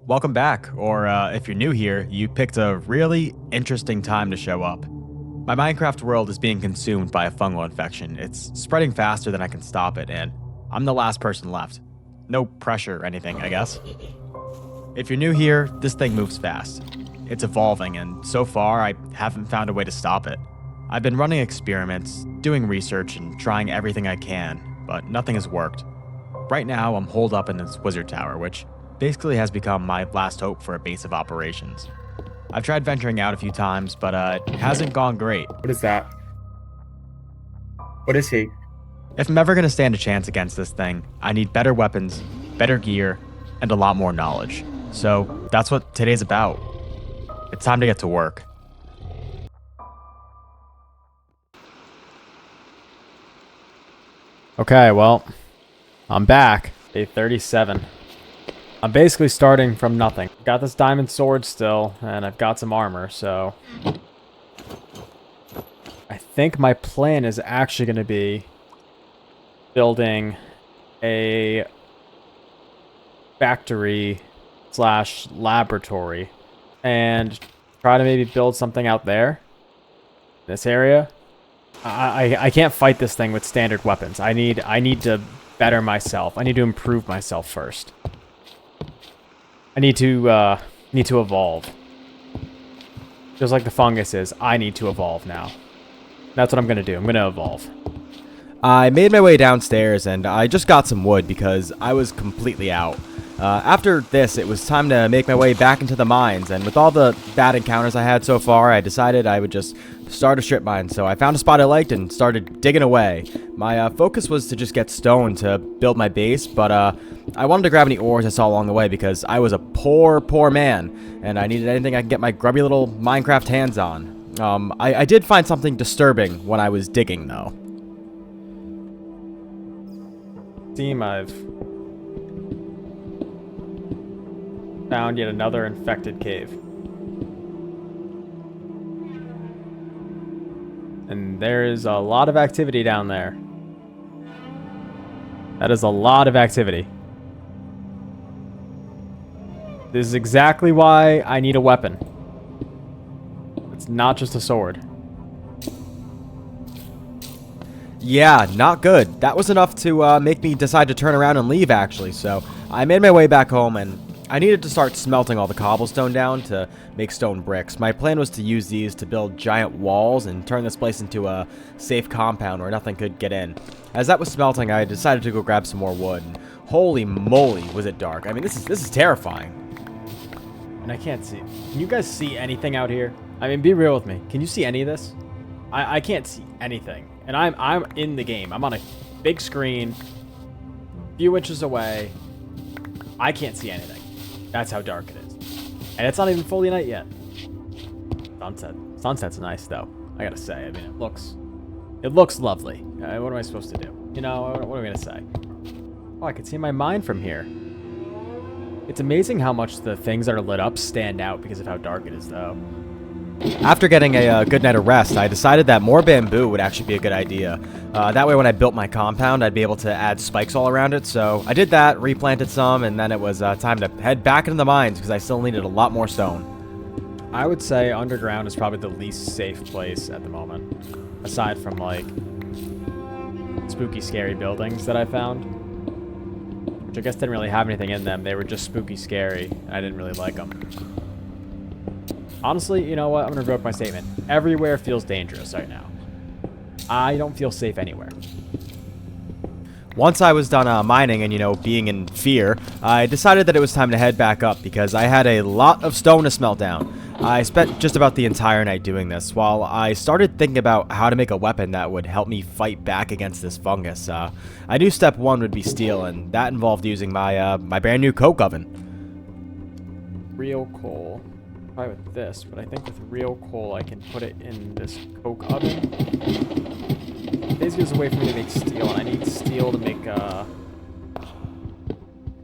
Welcome back, or if you're new here, you picked a really interesting time to show up. My Minecraft world is being consumed by a fungal infection. It's spreading faster than I can stop it, and I'm the last person left. No pressure or anything, I guess. If you're new here, this thing moves fast. It's evolving, and so far, I haven't found a way to stop it. I've been running experiments, doing research, and trying everything I can, but nothing has worked. Right now, I'm holed up in this wizard tower, which basically has become my last hope for a base of operations. I've tried venturing out a few times, but it hasn't gone great. What is that? What is he? If I'm ever going to stand a chance against this thing, I need better weapons, better gear, and a lot more knowledge. So that's what today's about. It's time to get to work. Okay, well, I'm back. Day 37. I'm basically starting from nothing. Got this diamond sword still, and I've got some armor, so I think my plan is actually going to be building a factory slash laboratory and try to maybe build something out there, this area. I can't fight this thing with standard weapons. I need to better myself. I need to improve myself first. I need to evolve. Just like the fungus is, I need to evolve now. That's what I'm gonna do. I'm gonna evolve. I made my way downstairs and I just got some wood because I was completely out. After this, it was time to make my way back into the mines, and with all the bad encounters I had so far, I decided I would just start a strip mine. So I found a spot I liked and started digging away. My focus was to just get stone to build my base, but I wanted to grab any ores I saw along the way because I was a poor man, and I needed anything I could get my grubby little Minecraft hands on. I did find something disturbing when I was digging, though. Team, I've found yet another infected cave. And there is a lot of activity down there. That is a lot of activity. This is exactly why I need a weapon. It's not just a sword. Yeah, not good. That was enough to make me decide to turn around and leave, actually. So I made my way back home, and I needed to start smelting all the cobblestone down to make stone bricks. My plan was to use these to build giant walls and turn this place into a safe compound where nothing could get in. As that was smelting, I decided to go grab some more wood. And holy moly, was it dark. I mean, this is terrifying. And I can't see. Can you guys see anything out here? I mean, be real with me. Can you see any of this? I can't see anything. And I'm in the game. I'm on a big screen, a few inches away. I can't see anything. That's how dark it is. And it's not even fully night yet. Sunset's nice, though. I gotta say. I mean, it looks lovely. What am I supposed to do? You know, what am I gonna say? Oh, I can see my mine from here. It's amazing how much the things that are lit up stand out because of how dark it is, though. After getting a good night of rest, I decided that more bamboo would actually be a good idea. That way when I built my compound, I'd be able to add spikes all around it. So I did that, replanted some, and then it was time to head back into the mines because I still needed a lot more stone. I would say underground is probably the least safe place at the moment. Aside from, like, spooky, scary buildings that I found. Which I guess didn't really have anything in them. They were just spooky, scary. I didn't really like them. Honestly, you know what? I'm going to revoke my statement. Everywhere feels dangerous right now. I don't feel safe anywhere. Once I was done mining and, being in fear, I decided that it was time to head back up because I had a lot of stone to smelt down. I spent just about the entire night doing this while I started thinking about how to make a weapon that would help me fight back against this fungus. I knew step one would be steel, and that involved using my brand new coke oven. Real coal. Try with this, but I think with real coal I can put it in this coke oven. Basically, there's a way for me to make steel, and I need steel to make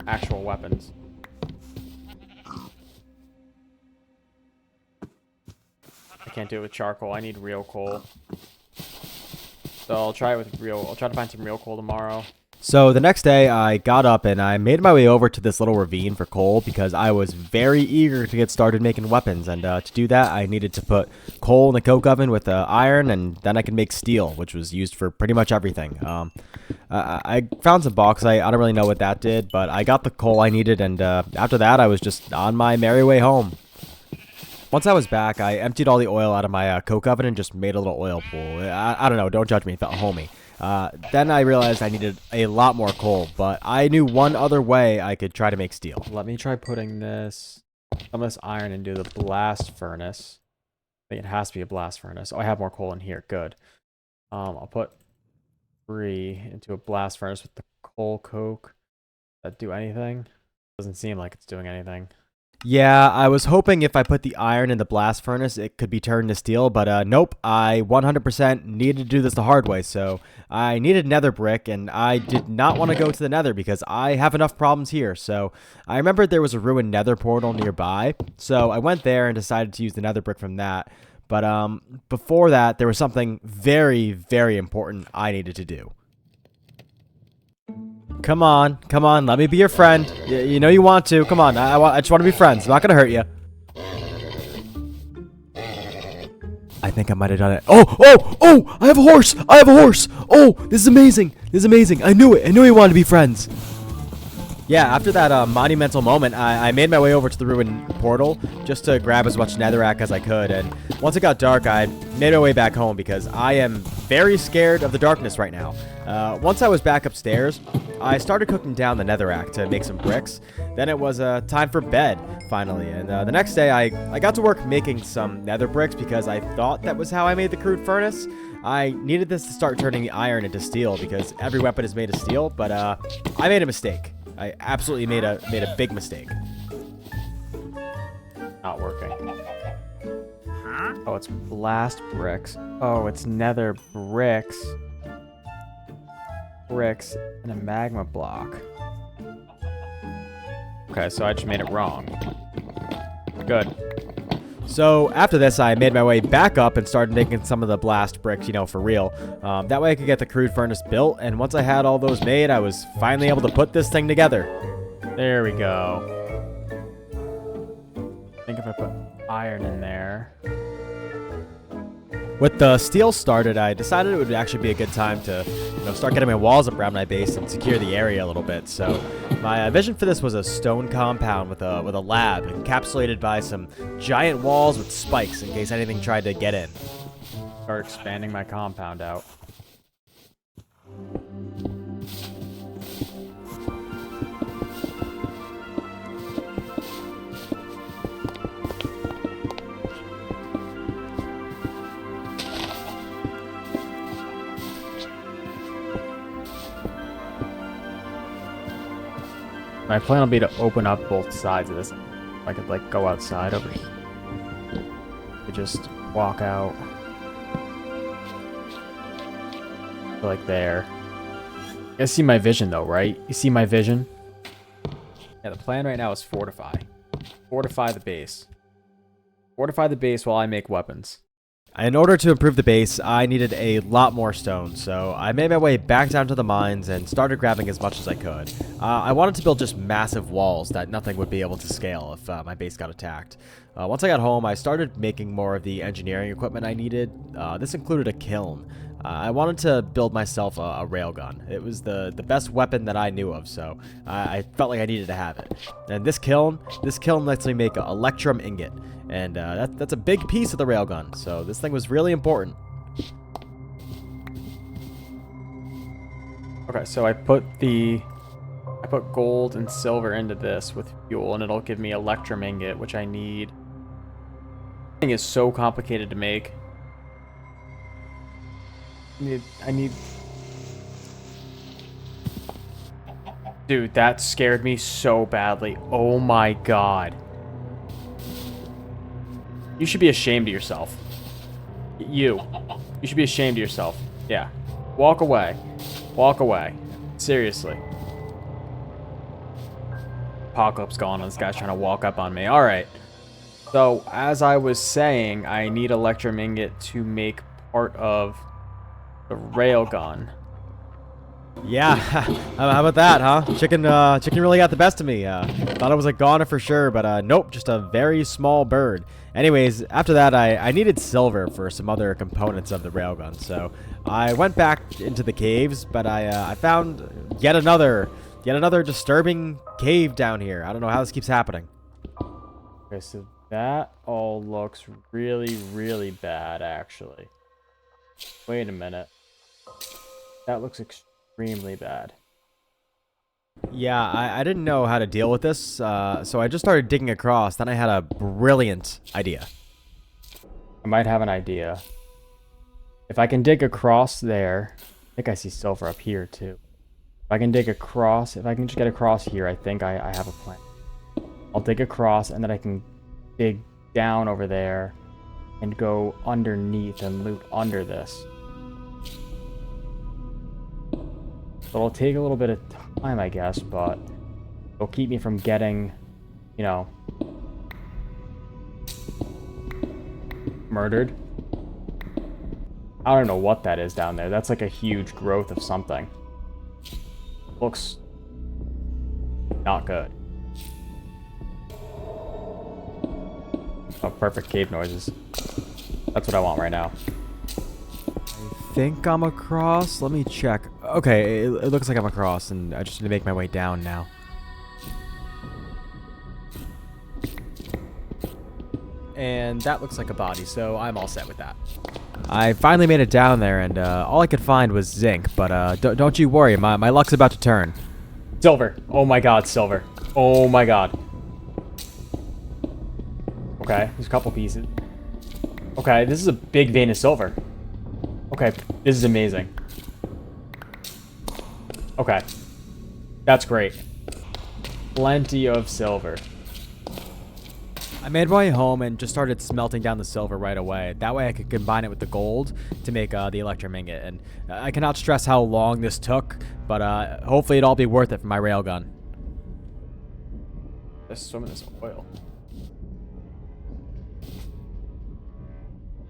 actual weapons. I can't do it with charcoal. I need real coal. So I'll try it with real. I'll try to find some real coal tomorrow. So the next day, I got up and I made my way over to this little ravine for coal because I was very eager to get started making weapons. And to do that, I needed to put coal in the coke oven with iron, and then I could make steel, which was used for pretty much everything. I found some bauxite. I don't really know what that did, but I got the coal I needed, and after that, I was just on my merry way home. Once I was back, I emptied all the oil out of my coke oven and just made a little oil pool. I don't know, don't judge me, it felt homey. Then I realized I needed a lot more coal, but I knew one other way I could try to make steel. Let me try putting some of this iron into the blast furnace. I think it has to be a blast furnace. Oh, I have more coal in here. Good. I'll put 3 into a blast furnace with the coal coke. Does that do anything? Doesn't seem like it's doing anything. Yeah, I was hoping if I put the iron in the blast furnace, it could be turned to steel, but nope, I 100% needed to do this the hard way, so I needed nether brick, and I did not want to go to the nether because I have enough problems here, so I remembered there was a ruined nether portal nearby, so I went there and decided to use the nether brick from that, but before that, there was something very, very important I needed to do. Come on, let me be your friend. You know you want to. Come on, I just want to be friends. I'm not gonna hurt you. I think I might have done it. Oh! I have a horse! Oh, this is amazing! I knew it! I knew we wanted to be friends. Yeah, after that monumental moment, I made my way over to the ruined portal just to grab as much netherrack as I could, and once it got dark, I made my way back home because I am very scared of the darkness right now. Once I was back upstairs, I started cooking down the netherrack to make some bricks. Then it was time for bed, finally, and the next day I got to work making some nether bricks because I thought that was how I made the crude furnace. I needed this to start turning the iron into steel because every weapon is made of steel, but I made a mistake. I absolutely made a big mistake. Not working. Oh, it's blast bricks. Oh, it's nether bricks. Bricks and a magma block. Okay, so I just made it wrong. Good. So after this, I made my way back up and started making some of the blast bricks, for real. That way I could get the crude furnace built, and once I had all those made, I was finally able to put this thing together. There we go. I think if I put iron in there. With the steel started, I decided it would actually be a good time to, start getting my walls up around my base and secure the area a little bit. So my vision for this was a stone compound with a lab encapsulated by some giant walls with spikes in case anything tried to get in. Start expanding my compound out. My plan will be to open up both sides of this. I could go outside over here. I just walk out. There. You guys see my vision though, right? You see my vision? Yeah, the plan right now is fortify. Fortify the base. Fortify the base while I make weapons. In order to improve the base, I needed a lot more stone, so I made my way back down to the mines and started grabbing as much as I could. I wanted to build just massive walls that nothing would be able to scale if my base got attacked. Once I got home, I started making more of the engineering equipment I needed. This included a kiln. I wanted to build myself a railgun. It was the best weapon that I knew of, so I felt like I needed to have it. And this kiln lets me make an electrum ingot, and that's a big piece of the railgun, so this thing was really important. Okay, so I put gold and silver into this with fuel, and it'll give me electrum ingot, which I need. This thing is so complicated to make. I need... Dude, that scared me so badly. Oh my god. You should be ashamed of yourself. You should be ashamed of yourself. Yeah. Walk away. Walk away. Seriously. Apocalypse going on. This guy's trying to walk up on me. Alright. So, as I was saying, I need electrum ingot to make part of the railgun. Yeah, how about that, huh? Chicken really got the best of me. Thought I was a goner for sure, but nope, just a very small bird. Anyways, after that, I needed silver for some other components of the railgun, so I went back into the caves, but I found yet another disturbing cave down here. I don't know how this keeps happening. Okay, so that all looks really, really bad, actually. Wait a minute. That looks extremely bad. Yeah, I didn't know how to deal with this, so I just started digging across. Then I had a brilliant idea. I might have an idea. If I can dig across there, I think I see silver up here too. If I can dig across, if I can just get across here, I think I have a plan. I'll dig across and then I can dig down over there and go underneath and loop under this. So it'll take a little bit of time, I guess, but it'll keep me from getting, you know, murdered. I don't know what that is down there. That's like a huge growth of something. Looks not good. Oh, perfect cave noises. That's what I want right now. I think I'm across. Let me check. Okay, it looks like I'm across, and I just need to make my way down now. And that looks like a body, so I'm all set with that. I finally made it down there, and all I could find was zinc, but don't you worry, my luck's about to turn. Silver. Oh my god, silver. Oh my god. Okay, there's a couple pieces. Okay, this is a big vein of silver. Okay, this is amazing. Okay. That's great. Plenty of silver. I made my way home and just started smelting down the silver right away. That way I could combine it with the gold to make the electrum ingot. And I cannot stress how long this took, but hopefully it'll all be worth it for my railgun. Let's swim in this oil.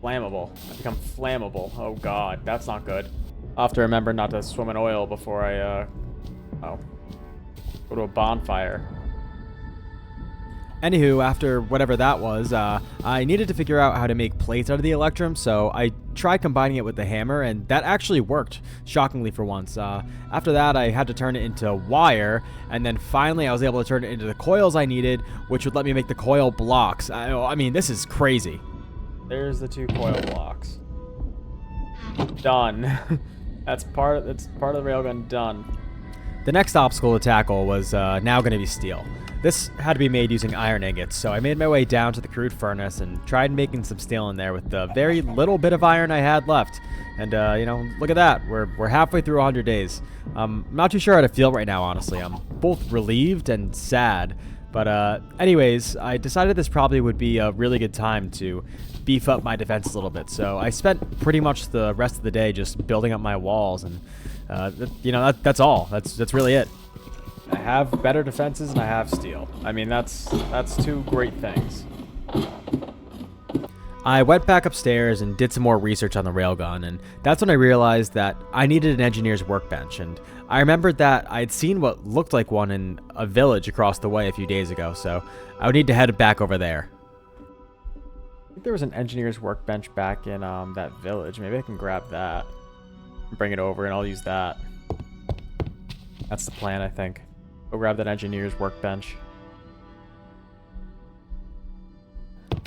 Flammable. I become flammable. Oh god, that's not good. I'll have to remember not to swim in oil before I, go to a bonfire. Anywho, after whatever that was, I needed to figure out how to make plates out of the electrum, so I tried combining it with the hammer, and that actually worked, shockingly for once. After that, I had to turn it into wire, and then finally I was able to turn it into the coils I needed, which would let me make the coil blocks. I mean, this is crazy. There's the 2 coil blocks. Done. That's part of the railgun done. The next obstacle to tackle was now going to be steel. This had to be made using iron ingots, so I made my way down to the crude furnace and tried making some steel in there with the very little bit of iron I had left. And, you know, look at that. We're halfway through 100 days. I'm not too sure how to feel right now, honestly. I'm both relieved and sad. But anyways, I decided this probably would be a really good time to beef up my defense a little bit. So I spent pretty much the rest of the day just building up my walls, and you know, that's all. That's really it. I have better defenses and I have steel. I mean, that's 2 great things. I went back upstairs and did some more research on the railgun, and that's when I realized that I needed an engineer's workbench, and I remembered that I had seen what looked like one in a village across the way a few days ago, so I would need to head back over there. I think there was an engineer's workbench back in that village. Maybe I can grab that and bring it over, and I'll use that. That's the plan, I think. Go grab that engineer's workbench.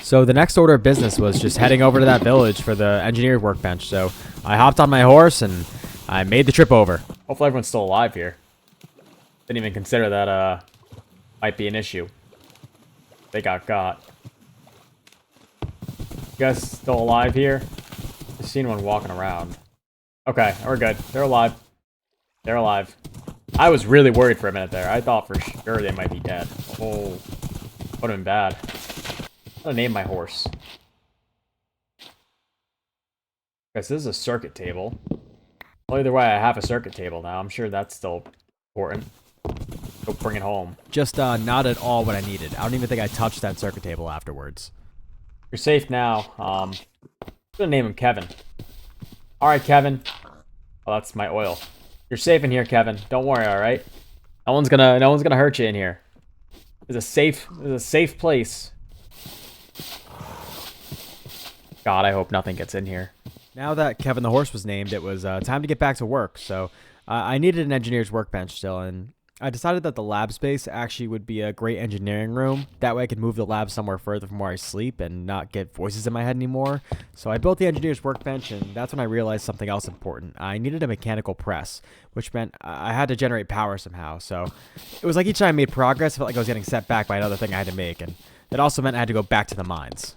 So the next order of business was just heading over to that village for the engineer's workbench, so I hopped on my horse and I made the trip over. Hopefully everyone's still alive here. Didn't even consider that might be an issue. They got. You guys still alive here? I've seen one walking around. Okay, we're good. They're alive. They're alive. I was really worried for a minute there. I thought for sure they might be dead. Oh, would have been bad. I'm gonna name my horse. Guys, this is a circuit table. Well, either way, I have a circuit table now. I'm sure that's still important. Go bring it home. Just not at all what I needed. I don't even think I touched that circuit table afterwards. You're safe now. I'm gonna name him Kevin. Alright, Kevin. Oh, that's my oil. You're safe in here, Kevin. Don't worry, all right? No one's gonna hurt you in here. It's a safe place. God, I hope nothing gets in here. Now that Kevin the horse was named, it was time to get back to work. So I needed an engineer's workbench still, and I decided that the lab space actually would be a great engineering room. That way I could move the lab somewhere further from where I sleep and not get voices in my head anymore. So I built the engineer's workbench, and that's when I realized something else important. I needed a mechanical press, which meant I had to generate power somehow. So it was like each time I made progress, I felt like I was getting set back by another thing I had to make, and that also meant I had to go back to the mines.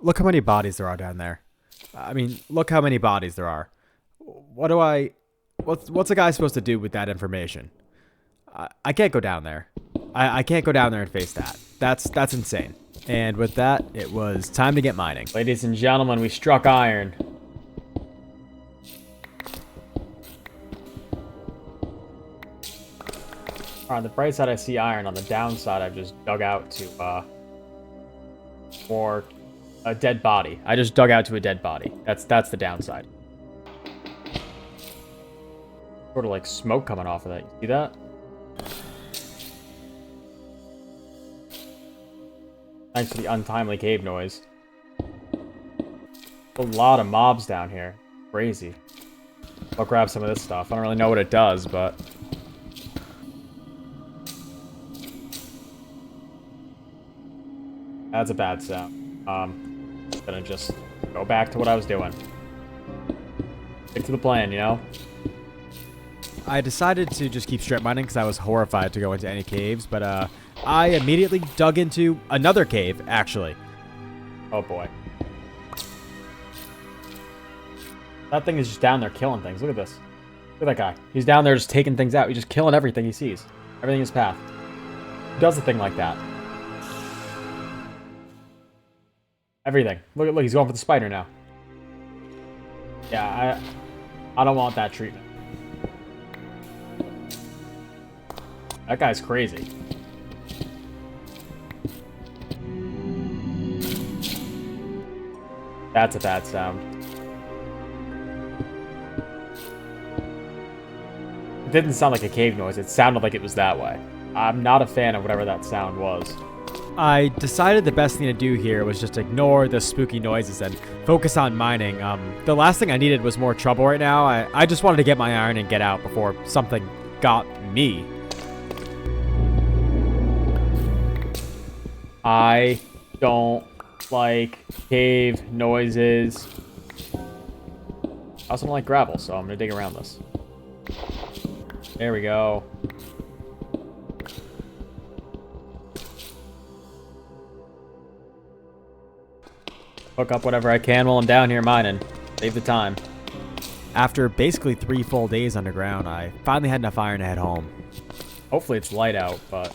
Look how many bodies there are down there. I mean, look how many bodies there are. What's a guy supposed to do with that information? I can't go down there. I can't go down there and face that. That's insane. And with that, it was time to get mining. Ladies and gentlemen, we struck iron. On the bright side, I see iron. On the downside, I've just dug out to for a dead body. I just dug out to a dead body. That's the downside. Sort of like smoke coming off of that. You see that? Thanks to the untimely cave noise. A lot of mobs down here. Crazy. I'll grab some of this stuff. I don't really know what it does, but... That's a bad sound. Gonna just go back to what I was doing. Stick to the plan, you know? I decided to just keep strip mining because I was horrified to go into any caves, but I immediately dug into another cave, actually. Oh boy. That thing is just down there killing things. Look at this. Look at that guy. He's down there just taking things out. He's just killing everything he sees. Everything in his path. Who does a thing like that? Everything. Look, he's going for the spider now. Yeah, I don't want that treatment. That guy's crazy. That's a bad sound. It didn't sound like a cave noise. It sounded like it was that way. I'm not a fan of whatever that sound was. I decided the best thing to do here was just ignore the spooky noises and focus on mining. The last thing I needed was more trouble right now. I just wanted to get my iron and get out before something got me. I don't like cave noises. I also don't like gravel, so I'm gonna dig around this. There we go. Hook up whatever I can while I'm down here mining. Save the time. After basically 3 full days underground, I finally had enough iron to head home. Hopefully it's light out, but...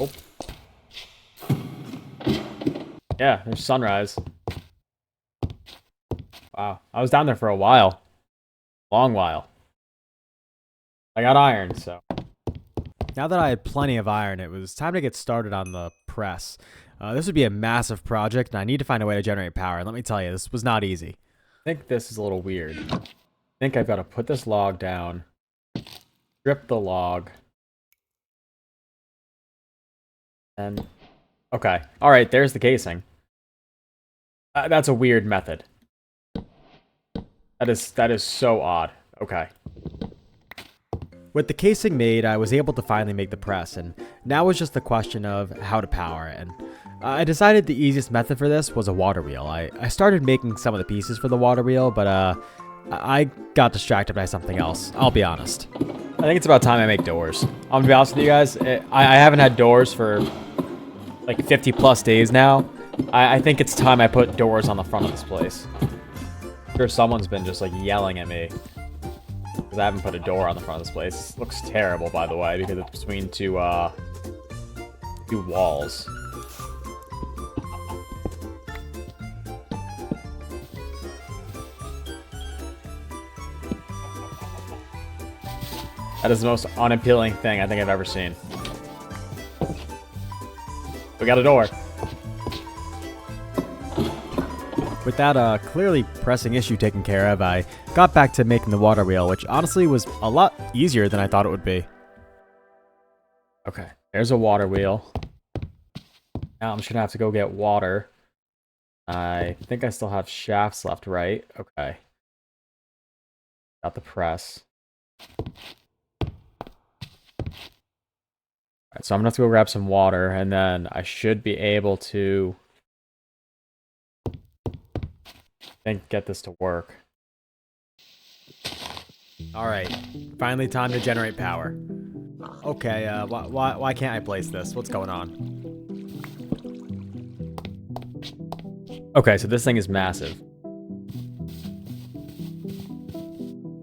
Oh. Yeah, there's sunrise. Wow. I was down there for a while. Long while. I got iron, so... Now that I had plenty of iron, it was time to get started on the press. This would be a massive project, and I need to find a way to generate power. And let me tell you, this was not easy. I think this is a little weird. I think I've got to put this log down, strip the log, and... Okay. Alright, there's the casing. That's a weird method. That is so odd. Okay. With the casing made, I was able to finally make the press, and now was just the question of how to power it. And I decided the easiest method for this was a water wheel. I started making some of the pieces for the water wheel, but I got distracted by something else. I'll be honest. I think it's about time I make doors. I'm gonna be honest with you guys. I haven't had doors for like 50 plus days now. I think it's time I put doors on the front of this place. I'm sure someone's been just like yelling at me because I haven't put a door on the front of this place. This looks terrible, by the way, because it's between two walls. That is the most unappealing thing I think I've ever seen. We got a door. with that clearly pressing issue taken care of, I got back to making the water wheel, which honestly was a lot easier than I thought it would be. Okay, there's a water wheel. Now I'm just gonna have to go get water. I think I still have shafts left, right? Okay. Got the press. Alright, so I'm gonna have to go grab some water, and then I should be able to, get this to work. Alright, finally time to generate power. Okay, why can't I place this? What's going on? Okay, so this thing is massive.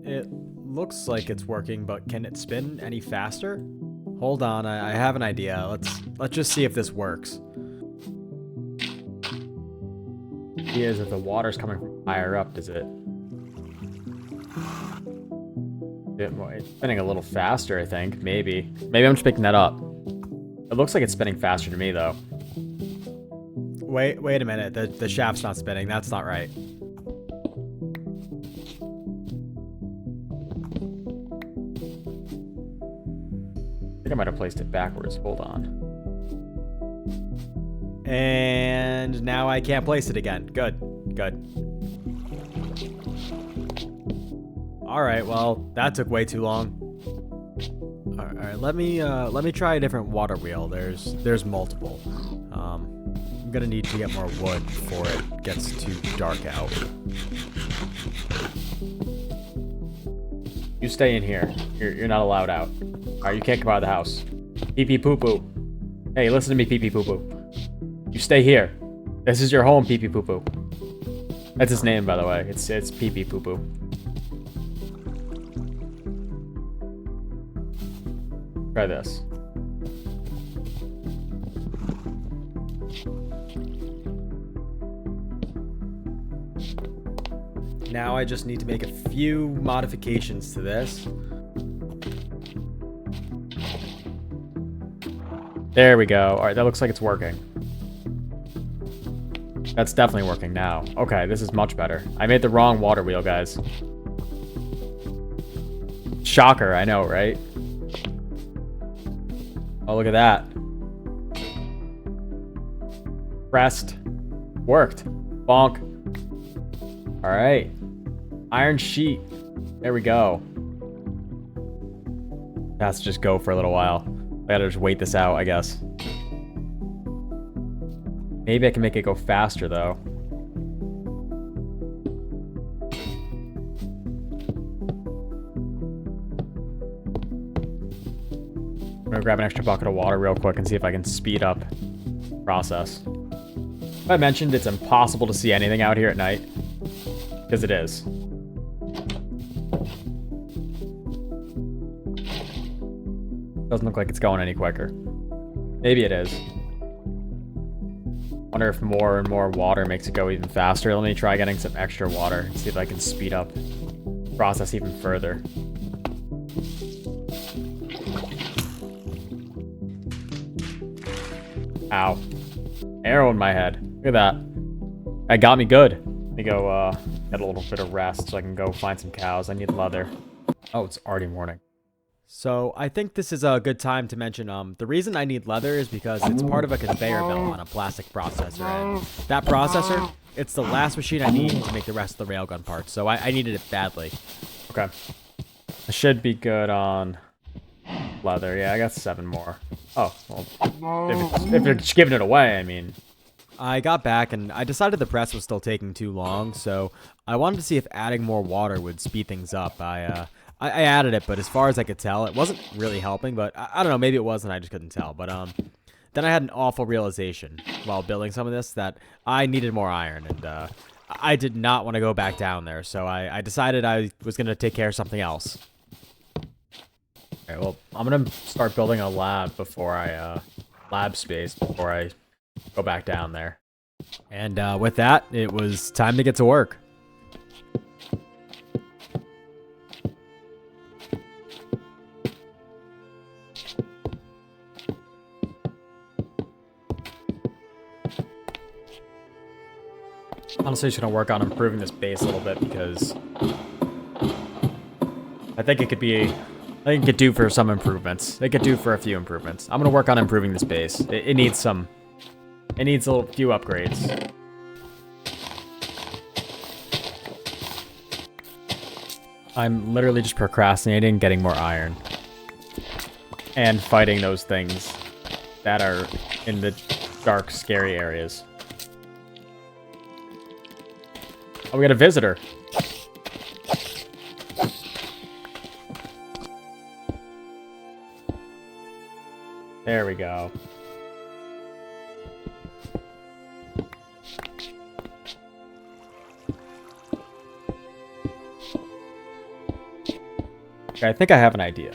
It looks like it's working, but can it spin any faster? Hold on, I have an idea. Let's just see if this works. The idea is if the water's coming from higher up, does it? It's spinning a little faster, I think. Maybe. Maybe I'm just picking that up. It looks like it's spinning faster to me, though. Wait a minute. The shaft's not spinning. That's not right. I think I might have placed it backwards. Hold on. And now I can't place it again. Good. Alright, well, that took way too long. Alright, let me try a different water wheel. There's multiple. I'm gonna need to get more wood before it gets too dark out. You stay in here. You're not allowed out. Alright, you can't come out of the house. Pee pee poo poo. Hey, listen to me, pee pee poo poo. You stay here. This is your home, pee pee poo poo. That's his name, by the way. It's pee pee poo poo. Try this. Now I just need to make a few modifications to this. There we go. Alright, that looks like it's working. That's definitely working now. Okay, this is much better. I made the wrong water wheel, guys. Shocker, I know, right? Oh, look at that. Pressed. Worked. Bonk. Alright. Iron sheet. There we go. Has to just go for a little while. I gotta just wait this out, I guess. Maybe I can make it go faster, though. I'm gonna grab an extra bucket of water real quick and see if I can speed up the process. I mentioned it's impossible to see anything out here at night. Because it is. Doesn't look like it's going any quicker. Maybe it is. Wonder if more and more water makes it go even faster. Let me try getting some extra water and see if I can speed up the process even further. Ow. Arrow in my head. Look at that. That got me good. Let me go get a little bit of rest so I can go find some cows. I need leather. Oh, it's already morning. So I think this is a good time to mention the reason I need leather is because it's part of a conveyor belt on a plastic processor, and that processor, it's the last machine I need to make the rest of the railgun parts, so I needed it badly. Okay. I should be good on leather. Yeah, I got 7 more. Oh, well, if you're just giving it away, I mean. I got back and I decided the press was still taking too long, so I wanted to see if adding more water would speed things up. I added it, but as far as I could tell, it wasn't really helping, but I don't know, maybe it was and I just couldn't tell. But then I had an awful realization while building some of this that I needed more iron, and I did not want to go back down there, so I decided I was going to take care of something else. Alright, well, I'm going to start building a lab before I, lab space before I go back down there. And with that, it was time to get to work. Honestly, just gonna work on improving this base a little bit because I think it could be. I think it could do for some improvements. It could do for a few improvements. I'm gonna work on improving this base. It needs some. It needs a few upgrades. I'm literally just procrastinating getting more iron. And fighting those things that are in the dark, scary areas. Oh, we got a visitor. There we go. Okay, I think I have an idea.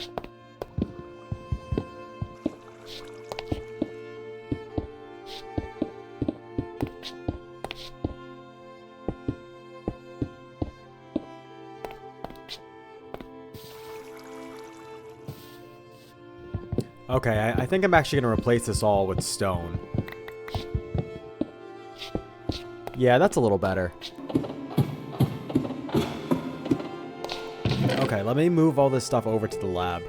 Okay, I think I'm actually going to replace this all with stone. Yeah, that's a little better. Okay, let me move all this stuff over to the lab.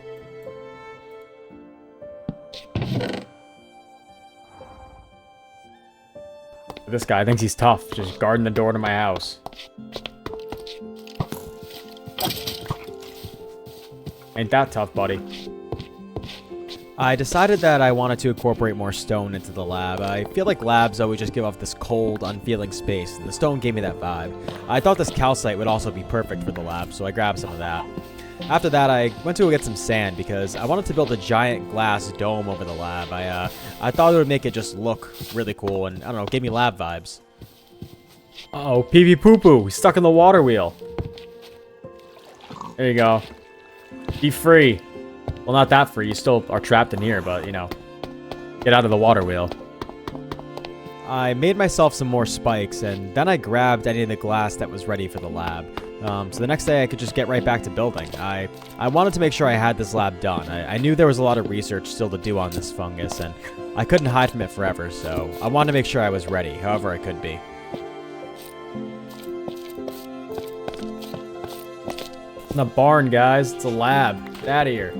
This guy thinks he's tough, just guarding the door to my house. Ain't that tough, buddy. I decided that I wanted to incorporate more stone into the lab. I feel like labs always just give off this cold, unfeeling space, and the stone gave me that vibe. I thought this calcite would also be perfect for the lab, so I grabbed some of that. After that, I went to go get some sand because I wanted to build a giant glass dome over the lab. I thought it would make it just look really cool, and I don't know, gave me lab vibes. Uh-oh, pee-pee poo-poo, he's stuck in the water wheel. There you go. Be free. Well, not that free. You still are trapped in here, but, you know, get out of the water wheel. I made myself some more spikes, and then I grabbed any of the glass that was ready for the lab. So the next day I could just get right back to building. I wanted to make sure I had this lab done. I knew there was a lot of research still to do on this fungus, and I couldn't hide from it forever, so I wanted to make sure I was ready, however I could be. It's not a barn, guys. It's a lab. Get out of here.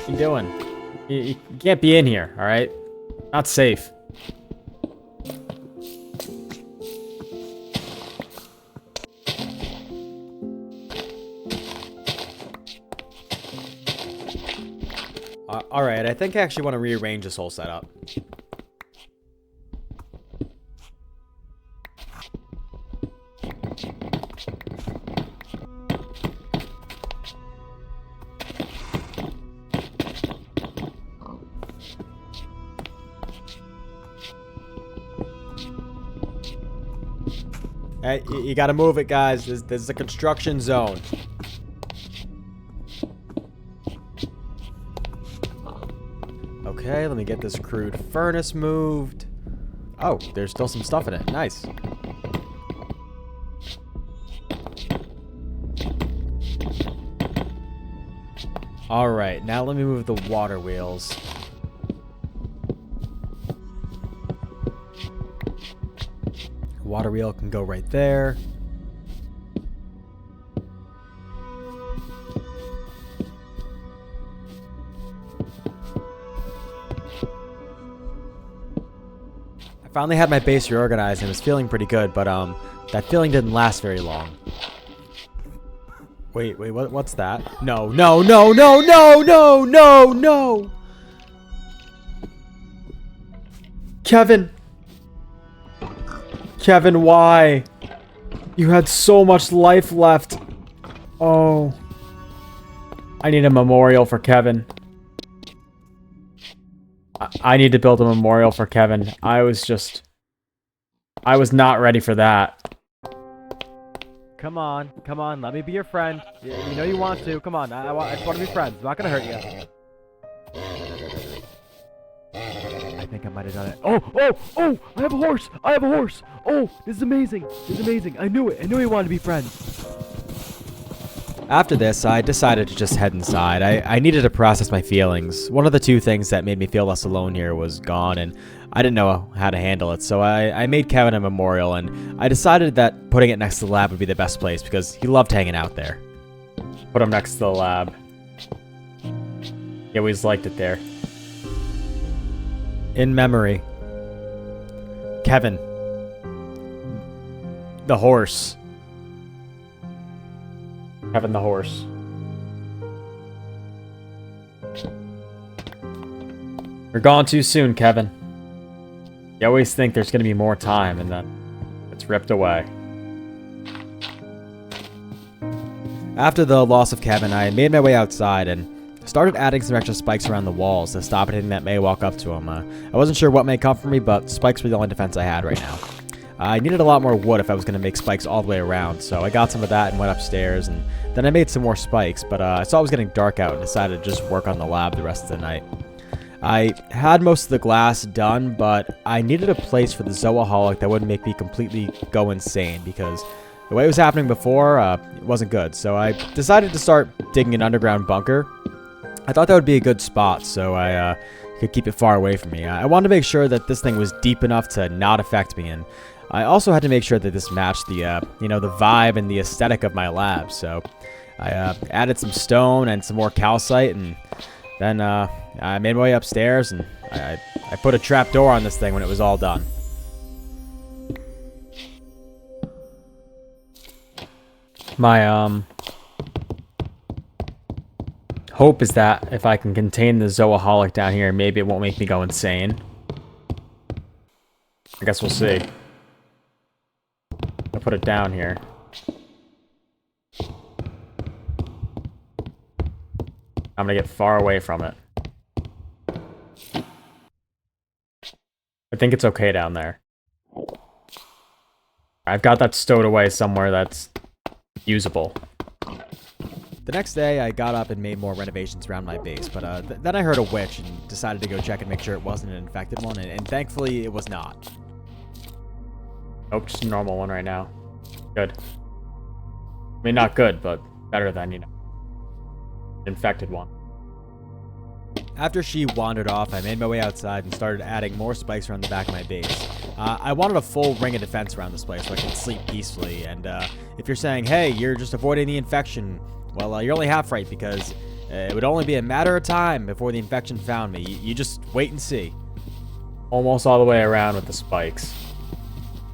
What are you doing? You can't be in here, alright? Not safe. Alright, I think I actually want to rearrange this whole setup. Hey, you gotta move it, guys. This is a construction zone. Okay, let me get this crude furnace moved. Oh, there's still some stuff in it. Nice. Alright, now let me move the water wheels. Water wheel can go right there. I finally had my base reorganized and was feeling pretty good, but that feeling didn't last very long. Wait, what's that? No. Kevin, why? You had so much life left. Oh. I need a memorial for Kevin. I need to build a memorial for Kevin. I was not ready for that. Come on, let me be your friend. You know you want to. Come on, I just want to be friends. I'm not gonna hurt you. I think I might have done it. Oh! I have a horse! Oh, this is amazing! I knew it. I knew we wanted to be friends. After this, I decided to just head inside. I needed to process my feelings. One of the two things that made me feel less alone here was gone, and I didn't know how to handle it, so I made Kevin a memorial, and I decided that putting it next to the lab would be the best place because he loved hanging out there. Put him next to the lab. He always liked it there. In memory. Kevin. The horse. Kevin the horse. You're gone too soon, Kevin. You always think there's gonna be more time, and then it's ripped away. After the loss of Kevin, I made my way outside and started adding some extra spikes around the walls to stop anything that may walk up to him. I wasn't sure what may come for me, but spikes were the only defense I had right now. I needed a lot more wood if I was going to make spikes all the way around, so I got some of that and went upstairs, and then I made some more spikes, but I saw it was getting dark out and decided to just work on the lab the rest of the night. I had most of the glass done, but I needed a place for the Zoaholic that wouldn't make me completely go insane, because the way it was happening before, it wasn't good, so I decided to start digging an underground bunker. I thought that would be a good spot, so I could keep it far away from me. I wanted to make sure that this thing was deep enough to not affect me, and I also had to make sure that this matched the, the vibe and the aesthetic of my lab. So I added some stone and some more calcite, and then I made my way upstairs, and I put a trap door on this thing when it was all done. My hope is that if I can contain the Zoaholic down here, maybe it won't make me go insane. I guess we'll see. I'll put it down here. I'm gonna get far away from it. I think it's okay down there. I've got that stowed away somewhere that's usable. The next day, I got up and made more renovations around my base, but then I heard a witch and decided to go check and make sure it wasn't an infected one, and thankfully it was not. Nope, just a normal one right now. Good. I mean, not good, but better than, infected one. After she wandered off, I made my way outside and started adding more spikes around the back of my base. I wanted a full ring of defense around this place so I could sleep peacefully, and if you're saying, hey, you're just avoiding the infection, well, you're only half right, because it would only be a matter of time before the infection found me. You just wait and see. Almost all the way around with the spikes.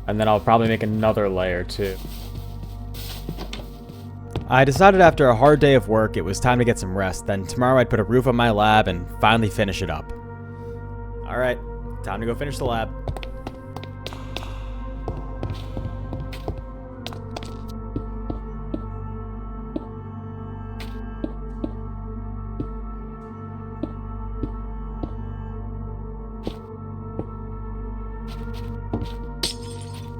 And then I'll probably make another layer too. I decided after a hard day of work it was time to get some rest, then tomorrow I'd put a roof on my lab and finally finish it up. Alright, time to go finish the lab.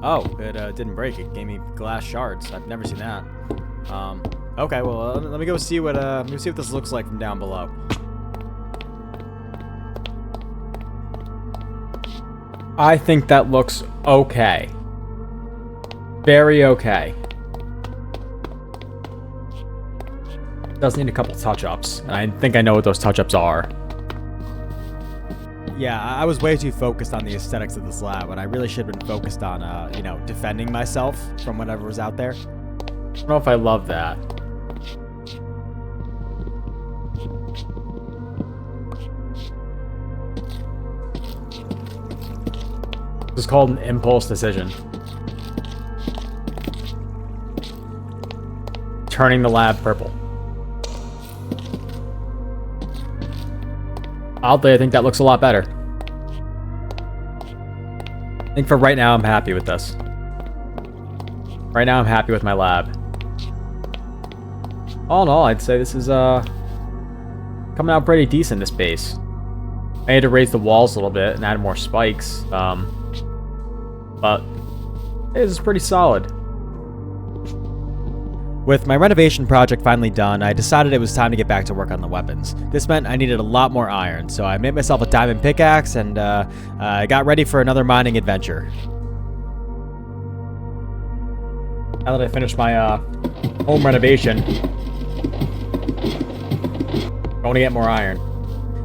Oh, it didn't break. It gave me glass shards. I've never seen that. Okay, well, let me go see what this looks like from down below. I think that looks okay. Very okay. Does need a couple touch-ups, and I think I know what those touch-ups are. Yeah, I was way too focused on the aesthetics of this lab when I really should have been focused on, defending myself from whatever was out there. I don't know if I love that. This is called an impulse decision. Turning the lab purple. Oddly, I think that looks a lot better. I think for right now, I'm happy with this. Right now, I'm happy with my lab. All in all, I'd say this is coming out pretty decent, this base. I had to raise the walls a little bit and add more spikes, but this is pretty solid. With my renovation project finally done, I decided it was time to get back to work on the weapons. This meant I needed a lot more iron, so I made myself a diamond pickaxe and I got ready for another mining adventure. Now that I finished my home renovation, I want to get more iron.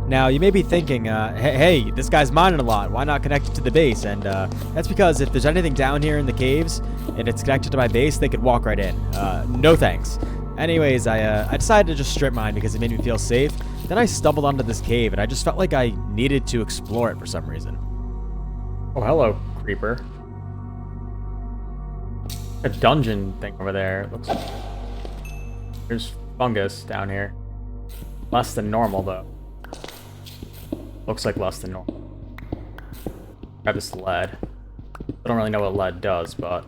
Now, you may be thinking, hey, this guy's mining a lot. Why not connect it to the base? And that's because if there's anything down here in the caves and it's connected to my base, they could walk right in. No thanks. Anyways, I decided to just strip mine because it made me feel safe. Then I stumbled onto this cave, and I just felt like I needed to explore it for some reason. Oh, hello, creeper. A dungeon thing over there. It looks like there's fungus down here. Less than normal, though. Looks like less than normal. Grab this lead. I don't really know what lead does, but...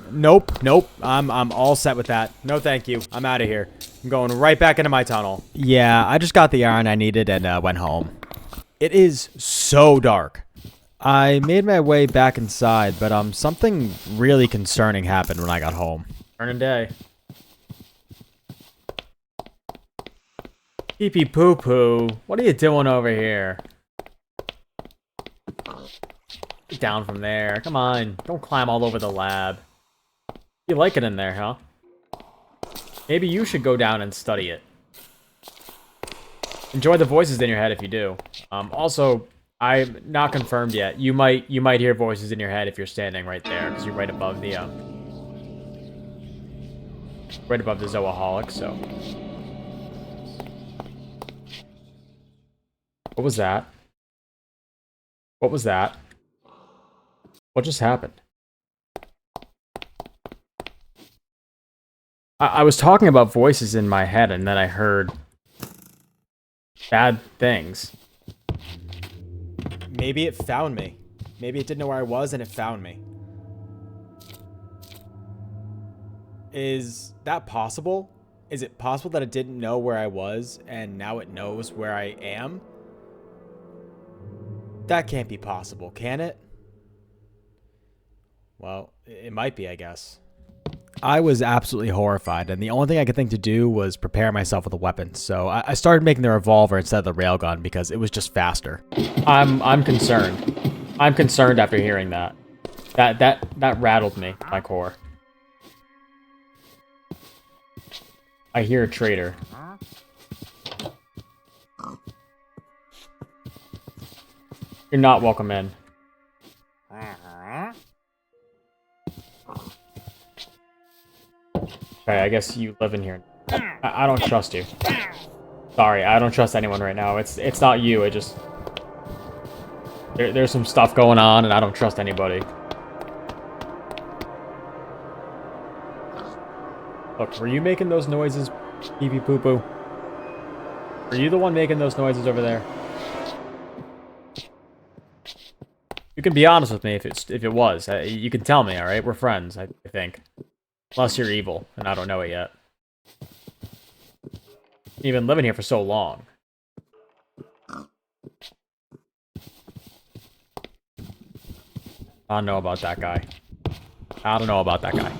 Nope. I'm all set with that. No thank you. I'm out of here. I'm going right back into my tunnel. Yeah, I just got the iron I needed and went home. It is so dark. I made my way back inside, but something really concerning happened when I got home. Turning day. Pee-pee poo-poo. What are you doing over here? Get down from there. Come on. Don't climb all over the lab. You like it in there, huh? Maybe you should go down and study it. Enjoy the voices in your head if you do. Also, I'm not confirmed yet. You might hear voices in your head if you're standing right there, because you're right above the zooaholic, so. What was that? What was that? What just happened? I was talking about voices in my head, and then I heard bad things. Maybe it found me. Maybe it didn't know where I was and it found me. Is that possible? Is it possible that it didn't know where I was and now it knows where I am? That can't be possible, can it? Well, it might be, I guess. I was absolutely horrified, and the only thing I could think to do was prepare myself with a weapon. So I started making the revolver instead of the railgun because it was just faster. I'm concerned. I'm concerned after hearing that. That rattled me, my core. I hear a traitor. You're not welcome in. Okay, I guess you live in here. I don't trust you. Sorry, I don't trust anyone right now. It's not you. It just there's some stuff going on, and I don't trust anybody. Look, were you making those noises, pee-pee poo-poo? Were you the one making those noises over there? You can be honest with me if it was. You can tell me, all right? We're friends, I think. Unless you're evil, and I don't know it yet. You've been living here for so long. I don't know about that guy. I don't know about that guy.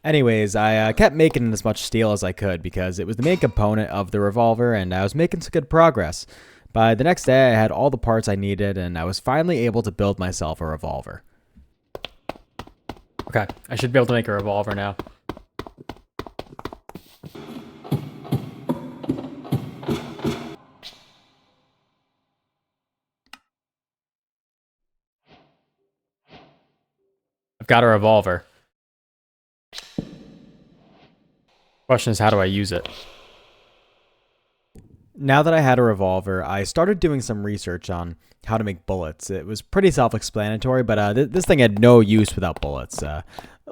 Anyways, I kept making as much steel as I could because it was the main component of the revolver, and I was making some good progress. By the next day, I had all the parts I needed, and I was finally able to build myself a revolver. Okay, I should be able to make a revolver now. I've got a revolver. Question is, how do I use it? Now that I had a revolver, I started doing some research on how to make bullets. It was pretty self-explanatory, but this thing had no use without bullets.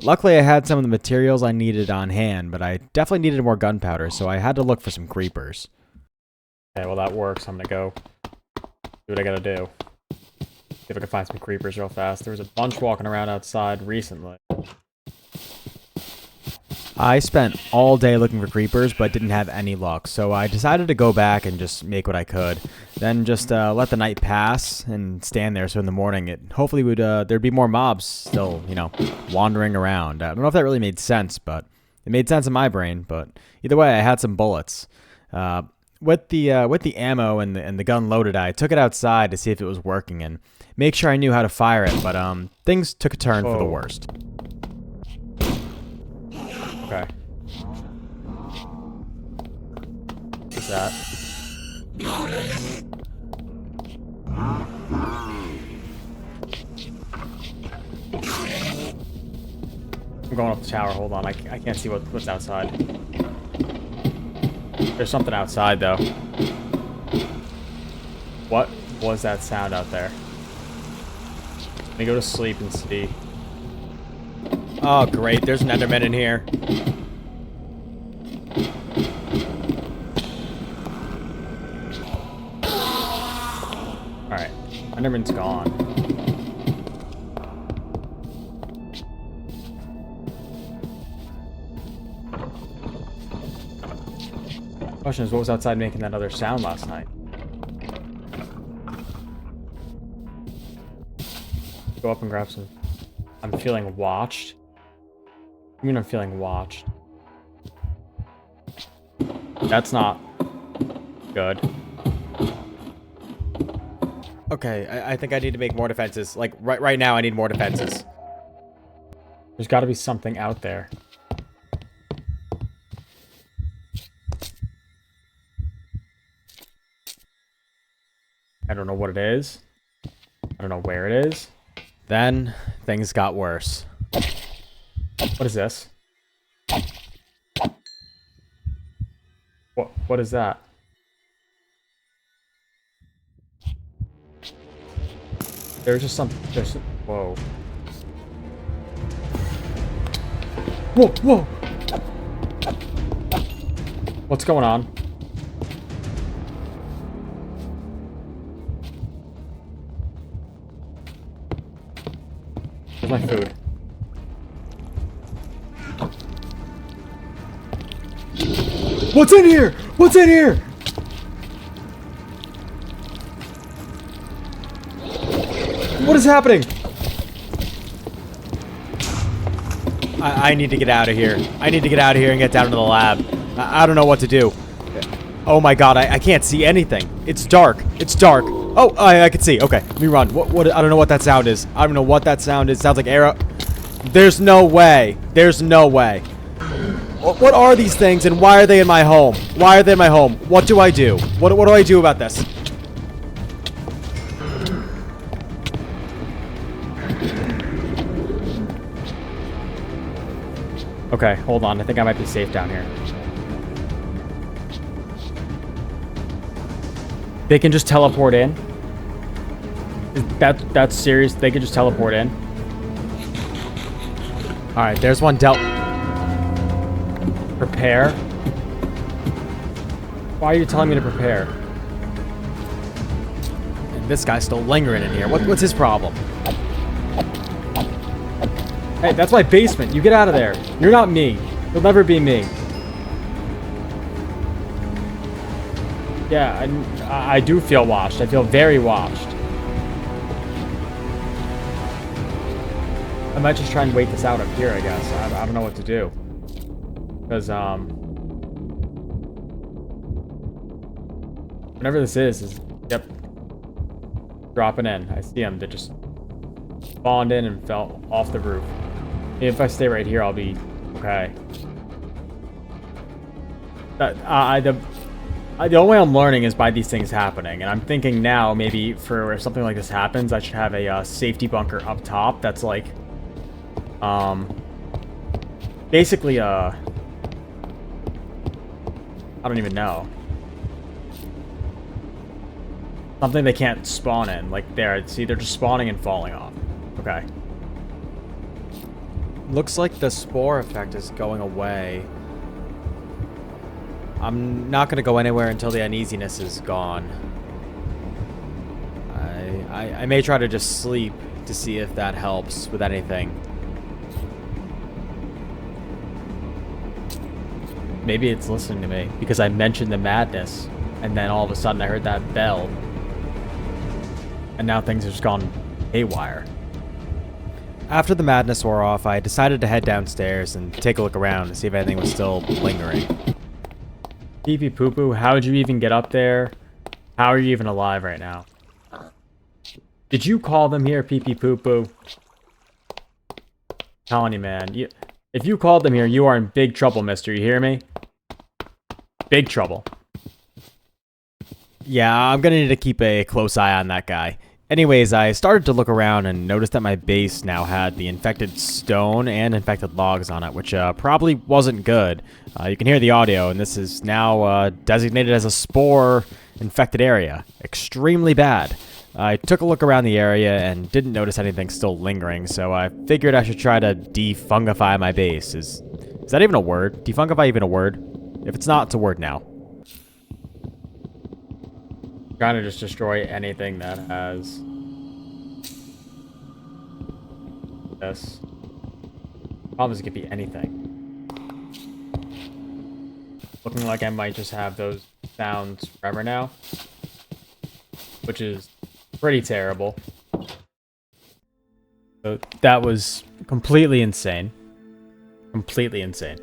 Luckily, I had some of the materials I needed on hand, but I definitely needed more gunpowder, so I had to look for some creepers. Okay, well that works. I'm gonna go do what I gotta do. See if I can find some creepers real fast. There was a bunch walking around outside recently. I spent all day looking for creepers, but didn't have any luck, so I decided to go back and just make what I could. Then just let the night pass and stand there, so in the morning it hopefully would there'd be more mobs still, wandering around. I don't know if that really made sense, but it made sense in my brain. But either way, I had some bullets. With the ammo and the gun loaded, I took it outside to see if it was working and make sure I knew how to fire it. But things took a turn for the worst. Okay. What's that? I'm going up the tower. Hold on. I can't see what's outside. There's something outside, though. What was that sound out there? Let me go to sleep and see. Oh, great. There's an Enderman in here. Alright. Enderman's gone. Question is, what was outside making that other sound last night? Go up and grab some. I'm feeling watched. I mean, I'm feeling watched. That's not good. Okay, I think I need to make more defenses. Like, right now, I need more defenses. There's got to be something out there. I don't know what it is. I don't know where it is. Then, things got worse. What is this? What is that? There's just something. Whoa. Whoa, whoa! What's going on? Where's my food? What's in here? What's in here? What is happening? I need to get out of here. I need to get out of here and get down to the lab. I don't know what to do. Oh my god, I can't see anything. It's dark. It's dark. Oh, I can see. Okay, let me run. What? I don't know what that sound is. I don't know what that sound is. Sounds like arrow. There's no way. There's no way. What are these things and why are they in my home? Why are they in my home? What do I do? What do I do about this? Okay, hold on. I think I might be safe down here. They can just teleport in? That's serious? They can just teleport in? Alright, there's one dealt. Prepare? Why are you telling me to prepare? And this guy's still lingering in here. What's his problem? Hey, that's my basement. You get out of there. You're not me. You'll never be me. Yeah, I do feel watched. I feel very watched. I might just try and wait this out up here, I guess. I don't know what to do. Because, whatever this is, yep. Dropping in. I see them. They just spawned in and fell off the roof. If I stay right here, I'll be okay. The only way I'm learning is by these things happening, and I'm thinking now maybe for if something like this happens, I should have a safety bunker up top that's like, basically I don't even know. Something they can't spawn in, like there. See, they're just spawning and falling off. Okay. Looks like the spore effect is going away. I'm not going to go anywhere until the uneasiness is gone. I may try to just sleep to see if that helps with anything. Maybe it's listening to me because I mentioned the madness, and then all of a sudden I heard that bell, and now things have just gone haywire. After the madness wore off, I decided to head downstairs and take a look around to see if anything was still lingering. Pee pee poo poo, how did you even get up there? How are you even alive right now? Did you call them here, pee pee poo poo? Telling you, man. If you called them here, you are in big trouble, mister. You hear me? Big trouble. Yeah, I'm gonna need to keep a close eye on that guy. Anyways, I started to look around and noticed that my base now had the infected stone and infected logs on it, which probably wasn't good. You can hear the audio, and this is now designated as a spore-infected area. Extremely bad. I took a look around the area and didn't notice anything still lingering, so I figured I should try to defungify my base. Is that even a word? Defungify even a word? If it's not, it's a word now. Trying to just destroy anything that has this. Problem is, it could be anything. Looking like I might just have those sounds forever now, which is pretty terrible. So that was completely insane. Completely insane.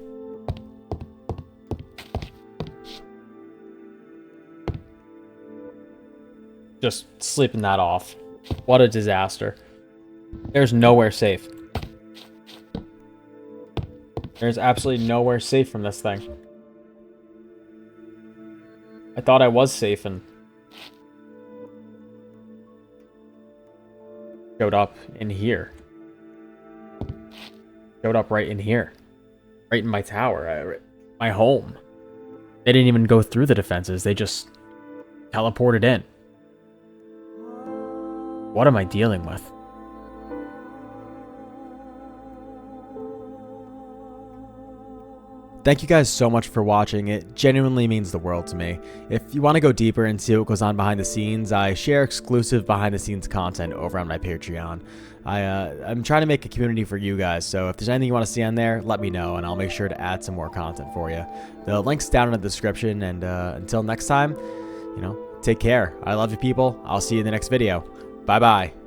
Just sleeping that off. What a disaster. There's nowhere safe. There's absolutely nowhere safe from this thing. I thought I was safe and showed up in here. Showed up right in here. Right in my tower. My home. They didn't even go through the defenses. They just teleported in. What am I dealing with? Thank you guys so much for watching. It genuinely means the world to me. If you want to go deeper and see what goes on behind the scenes, I share exclusive behind the scenes content over on my Patreon. I'm trying to make a community for you guys, so if there's anything you want to see on there, let me know and I'll make sure to add some more content for you. The link's down in the description, and until next time, take care. I love you people. I'll see you in the next video. Bye bye.